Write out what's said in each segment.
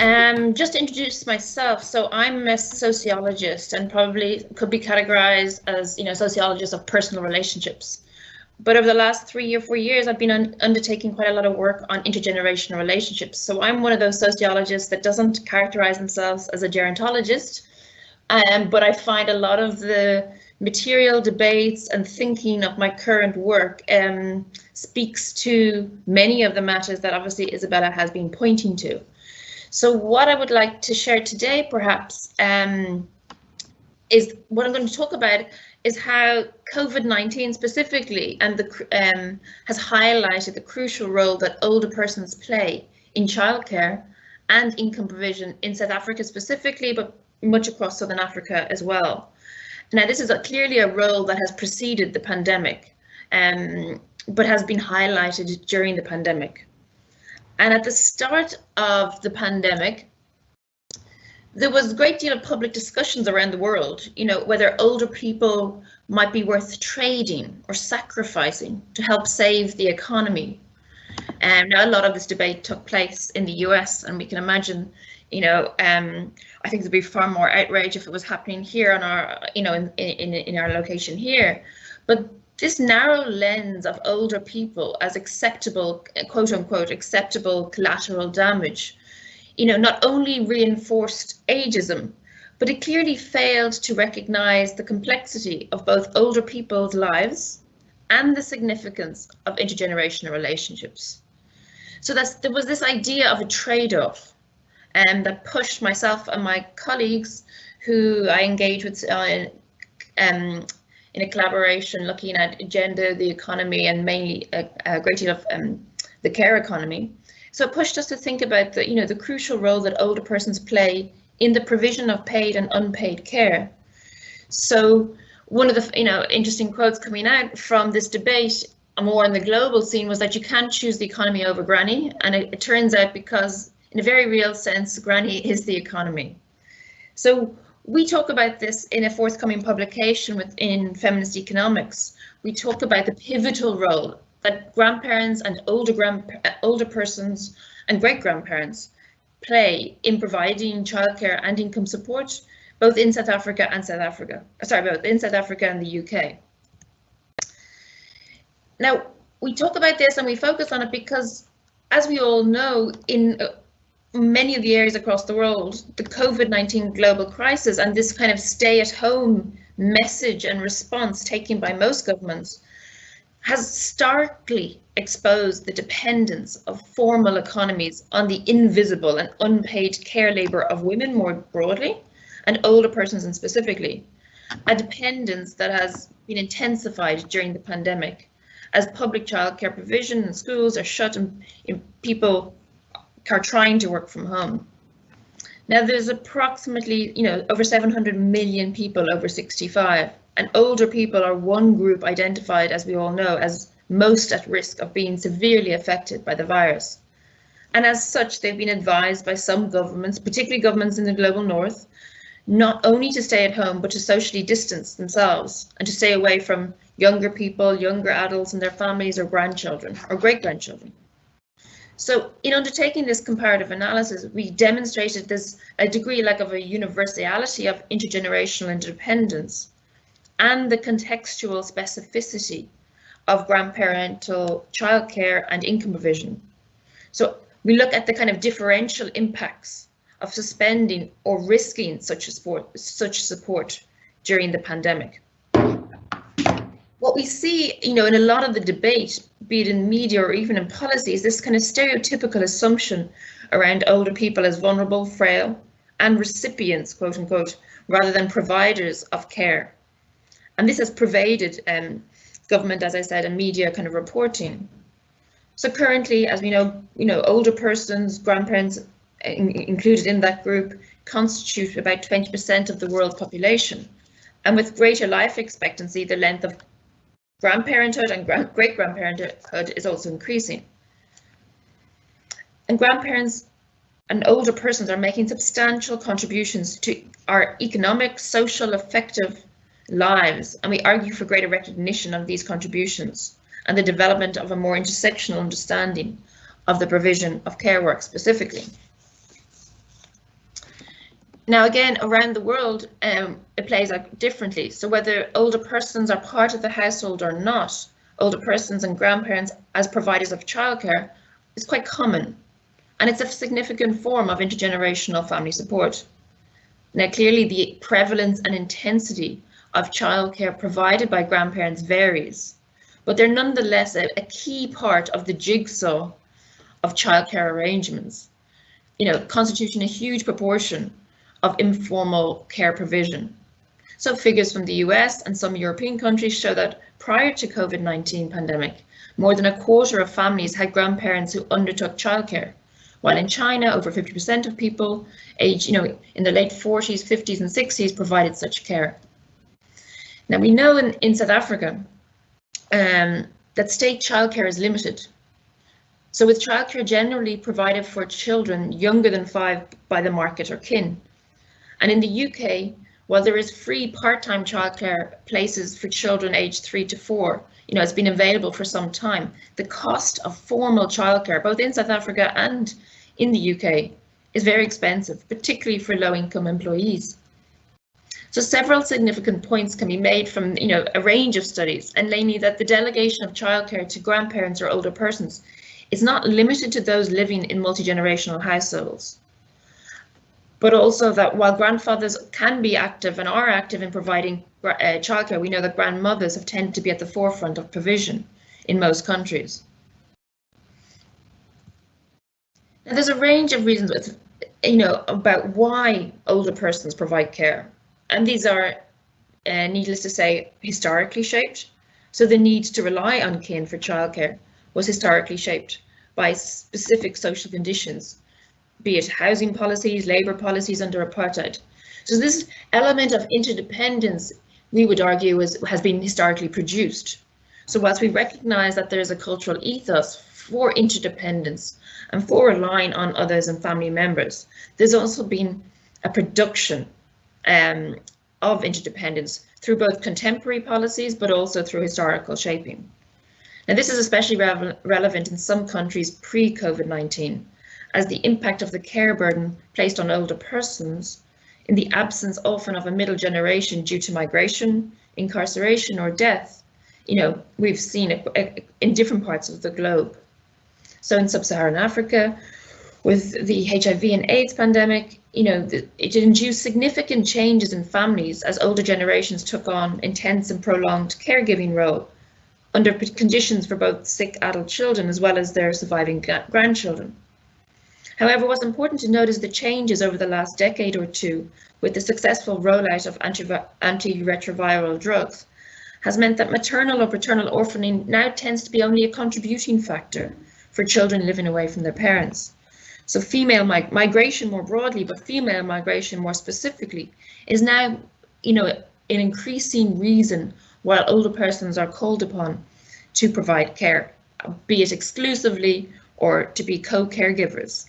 Just to introduce myself, so I'm a sociologist and probably could be categorized as, sociologist of personal relationships. But over the last 3 or 4 years, I've been undertaking quite a lot of work on intergenerational relationships. So I'm one of those sociologists that doesn't characterize themselves as a gerontologist, but I find a lot of the material, debates and thinking of my current work speaks to many of the matters that obviously Isabella has been pointing to. So what I would like to share today, perhaps, is what I'm going to talk about is how COVID-19 specifically has highlighted the crucial role that older persons play in childcare and income provision in South Africa specifically, but much across Southern Africa as well. Now, this is clearly a role that has preceded the pandemic, but has been highlighted during the pandemic. And at the start of the pandemic, there was a great deal of public discussions around the world, whether older people might be worth trading or sacrificing to help save the economy. Now, a lot of this debate took place in the US, and we can imagine, I think there'd be far more outrage if it was happening here on our, in our location here. But this narrow lens of older people as acceptable, quote unquote, acceptable collateral damage, not only reinforced ageism, but it clearly failed to recognize the complexity of both older people's lives and the significance of intergenerational relationships. So there was this idea of a trade-off that pushed myself and my colleagues, who I engage with in a collaboration looking at gender, the economy, and mainly a great deal of the care economy. So it pushed us to think about the crucial role that older persons play in the provision of paid and unpaid care. So one of the interesting quotes coming out from this debate, more on the global scene, was that you can't choose the economy over granny, and it turns out because in a very real sense, granny is the economy. So we talk about this in a forthcoming publication within Feminist Economics. We talk about the pivotal role that grandparents and older persons and great-grandparents play in providing childcare and income support, both in South Africa and both in South Africa and the UK. Now, we talk about this and we focus on it because, as we all know, in many of the areas across the world, the COVID-19 global crisis and this kind of stay-at-home message and response taken by most governments has starkly exposed the dependence of formal economies on the invisible and unpaid care labour of women more broadly, and older persons and specifically, a dependence that has been intensified during the pandemic as public childcare provision and schools are shut and people are trying to work from home. Now, there's approximately, over 700 million people over 65, and older people are one group identified, as we all know, as most at risk of being severely affected by the virus. And as such, they've been advised by some governments, particularly governments in the global north, not only to stay at home, but to socially distance themselves and to stay away from younger people, younger adults and their families or grandchildren or great-grandchildren. So in undertaking this comparative analysis, we demonstrated a degree of a universality of intergenerational interdependence and the contextual specificity of grandparental childcare and income provision. So we look at the kind of differential impacts of suspending or risking such support during the pandemic. What we see, in a lot of the debate, be it in media or even in policy, is this kind of stereotypical assumption around older people as vulnerable, frail, and recipients, quote unquote, rather than providers of care. And this has pervaded government, as I said, and media kind of reporting. So currently, as we know, older persons, grandparents included in that group, constitute about 20% of the world's population. And with greater life expectancy, the length of grandparenthood and great-grandparenthood is also increasing. And grandparents and older persons are making substantial contributions to our economic, social, affective lives, and we argue for greater recognition of these contributions and the development of a more intersectional understanding of the provision of care work specifically. Now, again, around the world, it plays out differently. So whether older persons are part of the household or not, older persons and grandparents as providers of childcare is quite common, and it's a significant form of intergenerational family support. Now, clearly, the prevalence and intensity of childcare provided by grandparents varies, but they're nonetheless a key part of the jigsaw of childcare arrangements, constituting a huge proportion of informal care provision. So figures from the US and some European countries show that prior to COVID-19 pandemic, more than a quarter of families had grandparents who undertook childcare, while in China, over 50% of people aged, in the late 40s, 50s and 60s provided such care. Now we know in South Africa that state childcare is limited. So with childcare generally provided for children younger than 5 by the market or kin. And in the UK, while there is free part-time childcare places for children aged 3 to 4, it's been available for some time, the cost of formal childcare, both in South Africa and in the UK, is very expensive, particularly for low-income employees. So several significant points can be made from a range of studies, and namely that the delegation of childcare to grandparents or older persons is not limited to those living in multi-generational households, but also that while grandfathers can be active and are active in providing childcare, we know that grandmothers have tended to be at the forefront of provision in most countries. Now, there's a range of reasons about why older persons provide care, and these are, needless to say, historically shaped. So the need to rely on kin for childcare was historically shaped by specific social conditions, be it housing policies, labour policies under apartheid. So this element of interdependence, we would argue, has been historically produced. So whilst we recognise that there is a cultural ethos for interdependence and for relying on others and family members, there's also been a production of interdependence through both contemporary policies, but also through historical shaping. Now, this is especially relevant in some countries pre-COVID-19, as the impact of the care burden placed on older persons, in the absence often of a middle generation due to migration, incarceration or death, we've seen it in different parts of the globe. So in sub-Saharan Africa, with the HIV and AIDS pandemic, it induced significant changes in families as older generations took on intense and prolonged caregiving role under conditions for both sick adult children as well as their surviving grandchildren. However, what's important to note is the changes over the last decade or two with the successful rollout of antiretroviral drugs has meant that maternal or paternal orphaning now tends to be only a contributing factor for children living away from their parents. So female migration more broadly, but female migration more specifically, is now, an increasing reason while older persons are called upon to provide care, be it exclusively or to be co-caregivers.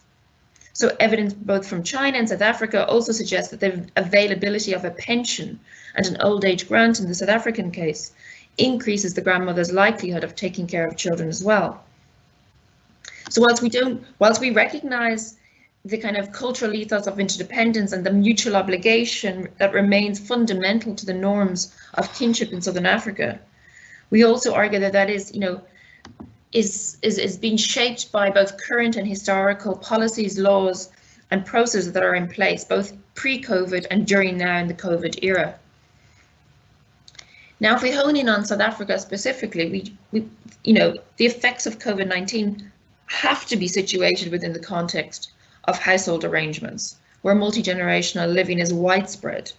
So evidence both from China and South Africa also suggests that the availability of a pension and an old age grant in the South African case increases the grandmother's likelihood of taking care of children as well. So whilst we recognise the kind of cultural ethos of interdependence and the mutual obligation that remains fundamental to the norms of kinship in Southern Africa, we also argue that is being shaped by both current and historical policies, laws and processes that are in place, both pre-COVID and during now in the COVID era. Now, if we hone in on South Africa specifically, the effects of COVID-19 have to be situated within the context of household arrangements where multi-generational living is widespread.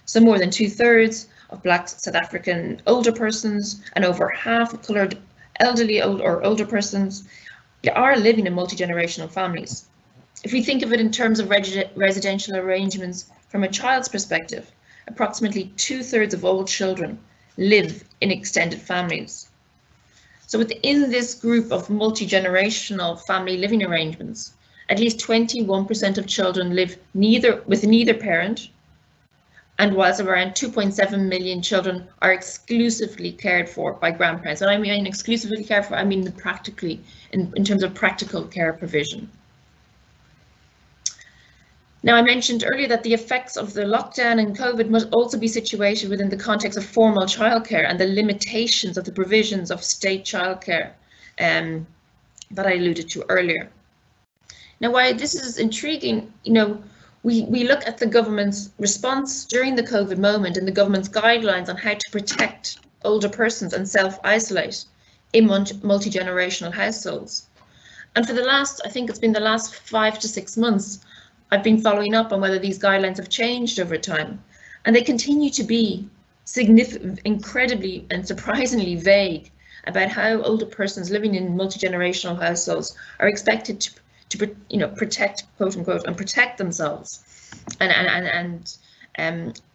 So more than 2/3 of Black South African older persons and over half of coloured elderly or older persons are living in multi-generational families. If we think of it in terms of residential arrangements from a child's perspective, approximately 2/3 of all children live in extended families. So within this group of multi-generational family living arrangements, at least 21% of children live with neither parent, and whilst around 2.7 million children are exclusively cared for by grandparents. And I mean exclusively cared for, I mean practically, in terms of practical care provision. Now, I mentioned earlier that the effects of the lockdown and COVID must also be situated within the context of formal childcare and the limitations of the provisions of state childcare that I alluded to earlier. Now, why this is intriguing, we look at the government's response during the COVID moment and the government's guidelines on how to protect older persons and self-isolate in multi-generational households. And for the last, I think it's been the last 5 to 6 months, I've been following up on whether these guidelines have changed over time, and they continue to be incredibly and surprisingly vague about how older persons living in multi-generational households are expected to protect, quote unquote, and protect themselves and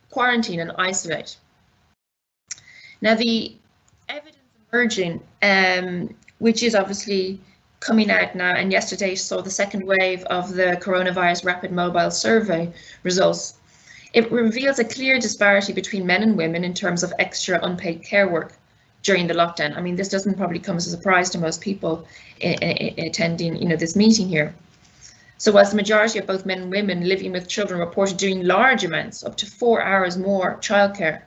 quarantine and isolate. Now, the evidence emerging, which is obviously coming out now, and yesterday saw the second wave of the coronavirus rapid mobile survey results. It reveals a clear disparity between men and women in terms of extra unpaid care work during the lockdown. I mean, this doesn't probably come as a surprise to most people attending, this meeting here. So whilst the majority of both men and women living with children reported doing large amounts, up to 4 hours more childcare,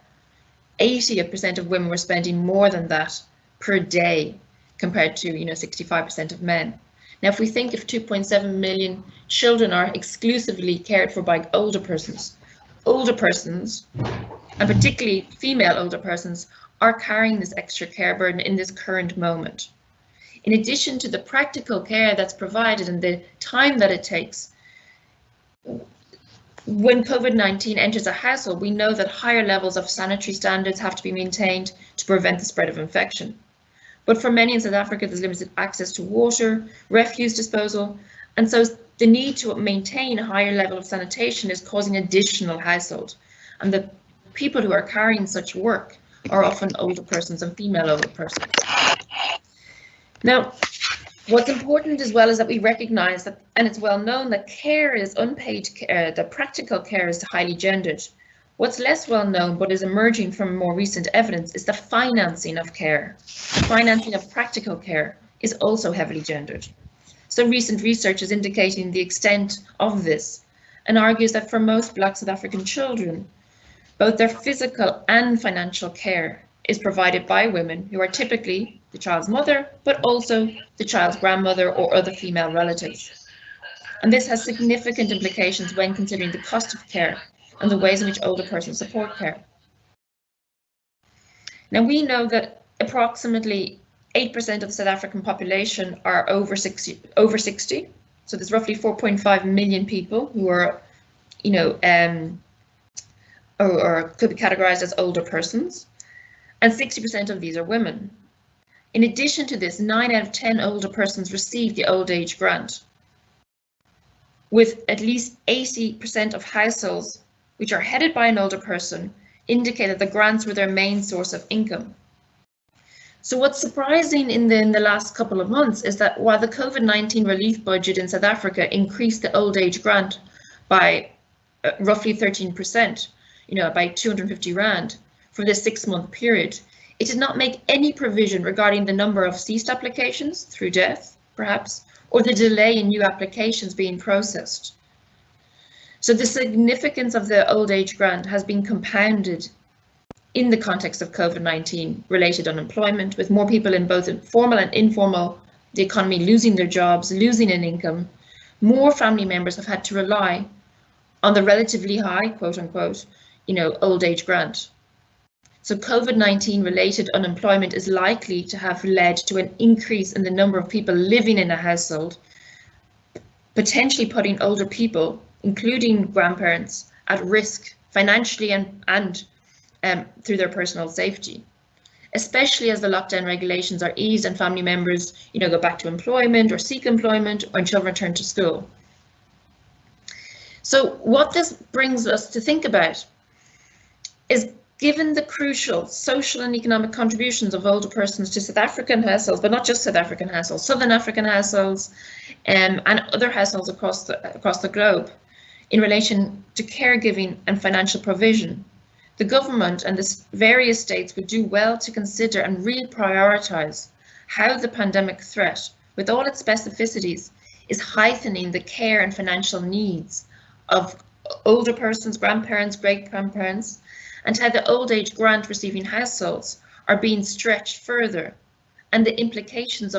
80% of women were spending more than that per day, compared to 65% of men. Now, if we think if 2.7 million children are exclusively cared for by older persons, and particularly female older persons, are carrying this extra care burden in this current moment. In addition to the practical care that's provided and the time that it takes, when COVID-19 enters a household, we know that higher levels of sanitary standards have to be maintained to prevent the spread of infection. But for many in South Africa, there's limited access to water, refuse disposal, and so the need to maintain a higher level of sanitation is causing additional household. And the people who are carrying such work are often older persons and female older persons. Now, what's important as well is that we recognise that, and it's well known, that care is unpaid care, the practical care is highly gendered. What's less well known, but is emerging from more recent evidence, is the financing of care. The financing of practical care is also heavily gendered. So recent research is indicating the extent of this and argues that for most Black South African children, both their physical and financial care is provided by women who are typically the child's mother, but also the child's grandmother or other female relatives. And this has significant implications when considering the cost of care and the ways in which older persons support care. Now, we know that approximately 8% of the South African population are over 60. So there's roughly 4.5 million people who are, or could be categorized as older persons, and 60% of these are women. In addition to this, 9 out of 10 older persons receive the old age grant, with at least 80% of households which are headed by an older person indicate that the grants were their main source of income. So what's surprising in the last couple of months is that while the COVID-19 relief budget in South Africa increased the old age grant by roughly 13%, by 250 Rand for this 6-month period, it did not make any provision regarding the number of ceased applications through death, perhaps, or the delay in new applications being processed. So the significance of the old age grant has been compounded in the context of COVID-19 related unemployment, with more people in both formal and informal, the economy losing their jobs, losing an income. More family members have had to rely on the relatively high, quote unquote, old age grant. So COVID-19 related unemployment is likely to have led to an increase in the number of people living in a household, potentially putting older people, including grandparents, at risk financially and through their personal safety, especially as the lockdown regulations are eased and family members, go back to employment or seek employment, or children return to school. So what this brings us to think about is, given the crucial social and economic contributions of older persons to South African households, but not just South African households, Southern African households, and other households across the globe, in relation to caregiving and financial provision, the government and the various states would do well to consider and reprioritize how the pandemic threat, with all its specificities, is heightening the care and financial needs of older persons, grandparents, great-grandparents, and how the old age grant receiving households are being stretched further, and the implications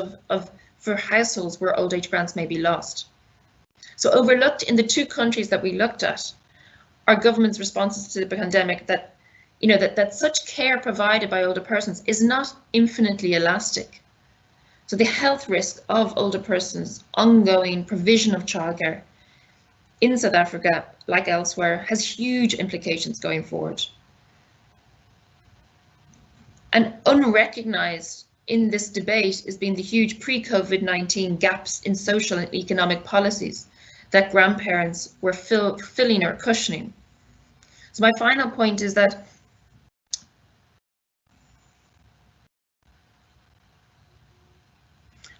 for households where old age grants may be lost. So overlooked in the 2 countries that we looked at are government's responses to the pandemic, that that such care provided by older persons is not infinitely elastic. So the health risk of older persons' ongoing provision of childcare in South Africa, like elsewhere, has huge implications going forward. And unrecognised in this debate has been the huge pre-COVID-19 gaps in social and economic policies that grandparents were filling or cushioning. So my final point is that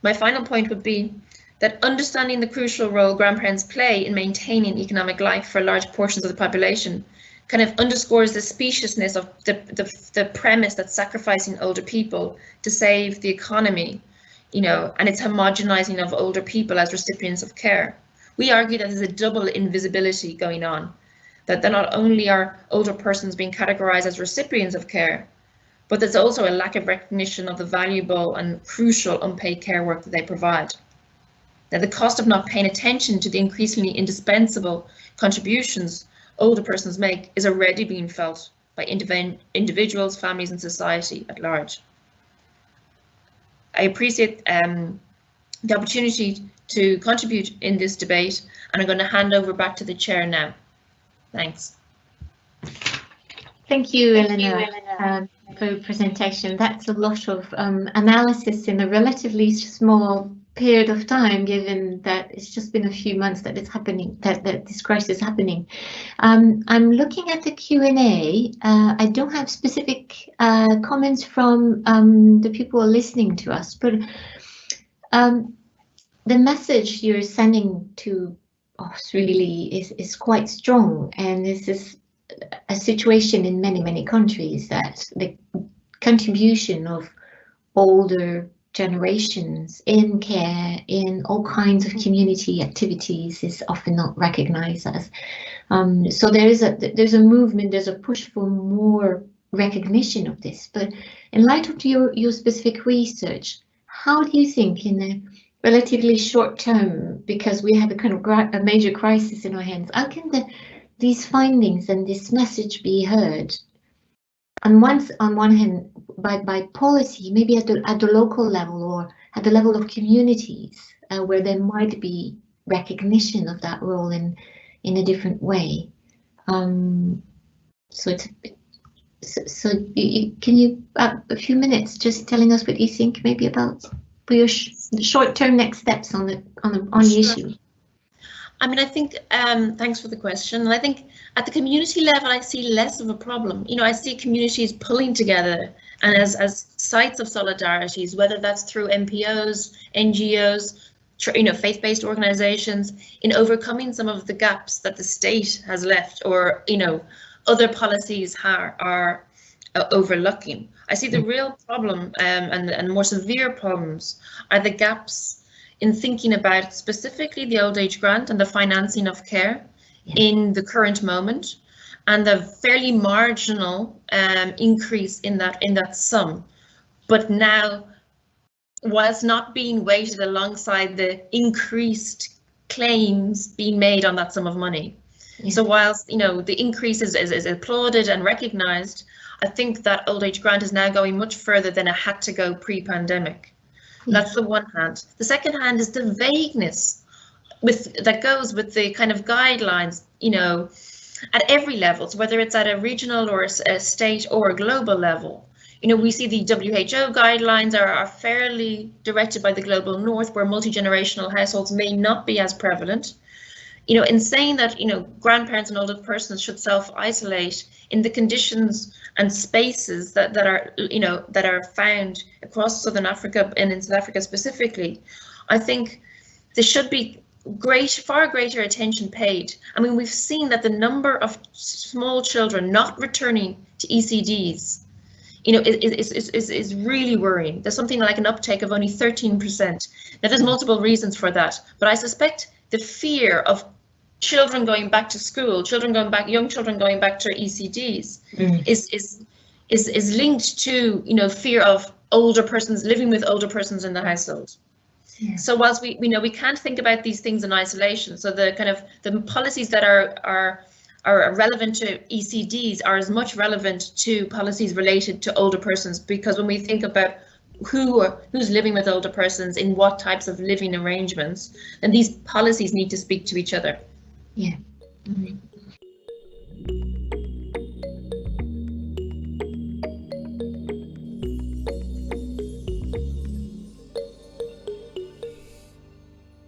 would be that understanding the crucial role grandparents play in maintaining economic life for large portions of the population kind of underscores the speciousness of the premise that sacrificing older people to save the economy, and its homogenizing of older people as recipients of care. We argue that there's a double invisibility going on, that not only are older persons being categorized as recipients of care, but there's also a lack of recognition of the valuable and crucial unpaid care work that they provide. Now, the cost of not paying attention to the increasingly indispensable contributions older persons make is already being felt by individuals, families, and society at large. I appreciate the opportunity to contribute in this debate, and I'm going to hand over back to the chair now. Thanks. Thank you, Elena, for your presentation. That's a lot of analysis in a relatively small period of time, given that it's just been a few months that it's happening, that this crisis is happening. I'm looking at the Q&A. I don't have specific comments from the people listening to us, but the message you're sending to us really is quite strong, and this is a situation in many countries that the contribution of older generations in care, in all kinds of community activities, is often not recognized as. So there's a movement, there's a push for more recognition of this. But in light of your specific research, how do you think in a relatively short term, because we have a kind of a major crisis in our hands, how can these findings and this message be heard? On one hand, by policy, maybe at the local level or at the level of communities, where there might be recognition of that role in a different way. So it's can you a few minutes just telling us what you think maybe about for your short-term next steps on the issue? I mean, I think, thanks for the question. And I think at the community level, I see less of a problem. I see communities pulling together and as sites of solidarities, whether that's through NPOs, NGOs, faith-based organizations, in overcoming some of the gaps that the state has left, or, other policies are overlooking. I see the real problem and more severe problems are the gaps in thinking about specifically the old age grant and the financing of care in the current moment, and the fairly marginal increase in that sum, but now whilst not being weighted alongside the increased claims being made on that sum of money. So whilst the increase is applauded and recognised, I think that old age grant is now going much further than it had to go pre-pandemic. That's the one hand. The second hand is the vagueness that goes with the kind of guidelines, at every level, so whether it's at a regional or a state or a global level. We see the WHO guidelines are fairly directed by the global north, where multi-generational households may not be as prevalent. In saying that, grandparents and older persons should self-isolate in the conditions and spaces that are found across Southern Africa and in South Africa specifically, I think there should be far greater attention paid. I mean, we've seen that the number of small children not returning to ECDs, is really worrying. There's something like an uptake of only 13%. Now, there's multiple reasons for that, but I suspect the fear of children going back to school, young children going back to ECDs, is linked to, you know, fear of older persons, living with older persons in the household. Yeah. So whilst we can't think about these things in isolation, so the kind of the policies that are relevant to ECDs are as much relevant to policies related to older persons, because when we think about who's living with older persons in what types of living arrangements, then these policies need to speak to each other. Yeah.